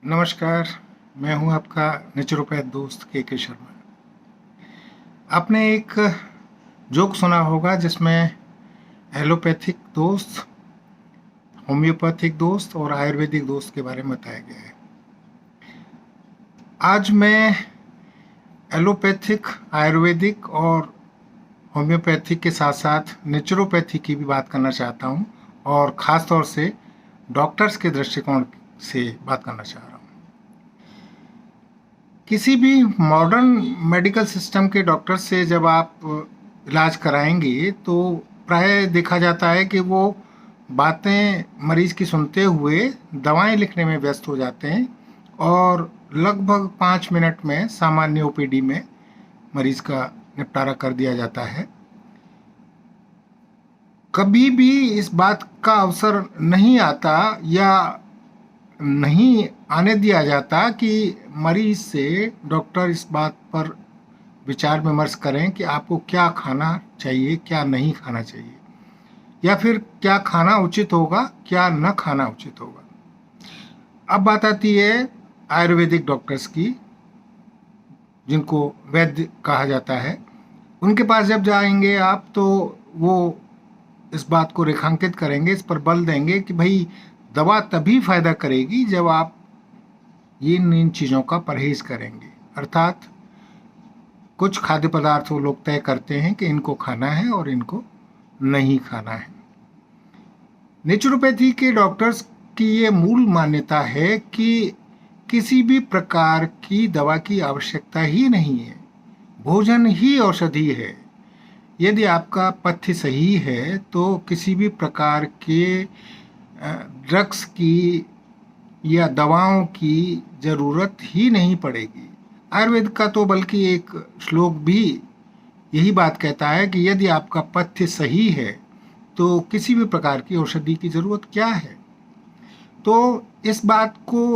नमस्कार, मैं हूं आपका नेचुरोपैथ दोस्त के शर्मा। आपने एक जोक सुना होगा जिसमें एलोपैथिक दोस्त, होम्योपैथिक दोस्त और आयुर्वेदिक दोस्त के बारे में बताया गया है। आज मैं एलोपैथिक, आयुर्वेदिक और होम्योपैथिक के साथ साथ नेचुरोपैथी की भी बात करना चाहता हूं और ख़ास तौर से डॉक्टर्स के दृष्टिकोण से बात करना चाह रहा हूं। किसी भी मॉडर्न मेडिकल सिस्टम के डॉक्टर से जब आप इलाज कराएंगे तो प्राय देखा जाता है कि वो बातें मरीज की सुनते हुए दवाएं लिखने में व्यस्त हो जाते हैं और लगभग 5 मिनट में सामान्य ओपीडी में मरीज का निपटारा कर दिया जाता है। कभी भी इस बात का अवसर नहीं आता या नहीं आने दिया जाता कि मरीज से डॉक्टर इस बात पर विचार विमर्श करें कि आपको क्या खाना चाहिए, क्या नहीं खाना चाहिए, या फिर क्या खाना उचित होगा, क्या न खाना उचित होगा। अब बात आती है आयुर्वेदिक डॉक्टर्स की, जिनको वैद्य कहा जाता है। उनके पास जब जाएंगे आप तो वो इस बात को रेखांकित करेंगे, इस पर बल देंगे कि भाई दवा तभी फायदा करेगी जब आप इन चीज़ों का परहेज करेंगे। अर्थात कुछ खाद्य पदार्थ वो लोग तय करते हैं कि इनको खाना है और इनको नहीं खाना है। नेचुरोपैथी के डॉक्टर्स की ये मूल मान्यता है कि किसी भी प्रकार की दवा की आवश्यकता ही नहीं है, भोजन ही औषधि है। यदि आपका पथ्य सही है तो किसी भी प्रकार के ड्रग्स की या दवाओं की ज़रूरत ही नहीं पड़ेगी। आयुर्वेद का तो बल्कि एक श्लोक भी यही बात कहता है कि यदि आपका पथ्य सही है तो किसी भी प्रकार की औषधि की ज़रूरत क्या है। तो इस बात को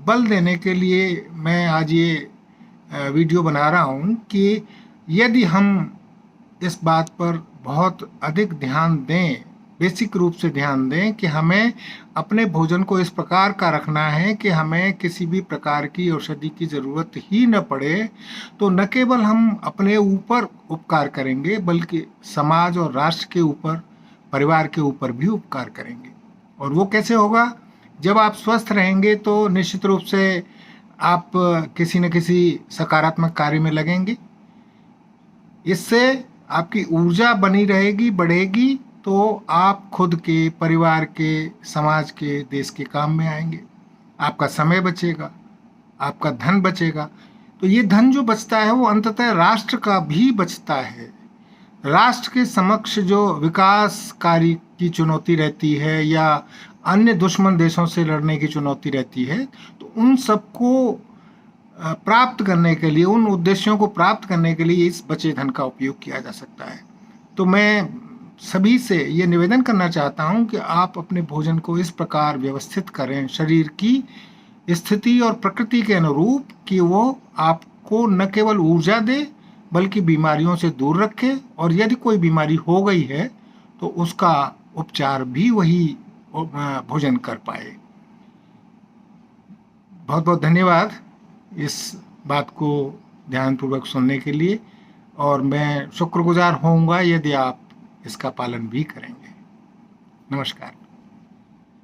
बल देने के लिए मैं आज ये वीडियो बना रहा हूँ कि यदि हम इस बात पर बहुत अधिक ध्यान दें, बेसिक रूप से ध्यान दें कि हमें अपने भोजन को इस प्रकार का रखना है कि हमें किसी भी प्रकार की औषधि की ज़रूरत ही न पड़े, तो न केवल हम अपने ऊपर उपकार करेंगे बल्कि समाज और राष्ट्र के ऊपर, परिवार के ऊपर भी उपकार करेंगे। और वो कैसे होगा? जब आप स्वस्थ रहेंगे तो निश्चित रूप से आप किसी न किसी सकारात्मक कार्य में लगेंगे। इससे आपकी ऊर्जा बनी रहेगी, बढ़ेगी, तो आप खुद के, परिवार के, समाज के, देश के काम में आएंगे। आपका समय बचेगा, आपका धन बचेगा। तो ये धन जो बचता है वो अंततः राष्ट्र का भी बचता है। राष्ट्र के समक्ष जो विकास कार्य की चुनौती रहती है या अन्य दुश्मन देशों से लड़ने की चुनौती रहती है, तो उन सबको प्राप्त करने के लिए, उन उद्देश्यों को प्राप्त करने के लिए इस बचे धन का उपयोग किया जा सकता है। तो मैं सभी से ये निवेदन करना चाहता हूँ कि आप अपने भोजन को इस प्रकार व्यवस्थित करें शरीर की स्थिति और प्रकृति के अनुरूप कि वो आपको न केवल ऊर्जा दे बल्कि बीमारियों से दूर रखे, और यदि कोई बीमारी हो गई है तो उसका उपचार भी वही भोजन कर पाए। बहुत बहुत धन्यवाद इस बात को ध्यानपूर्वक सुनने के लिए, और मैं शुक्रगुजार होऊंगा यदि आप इसका पालन भी करेंगे। नमस्कार।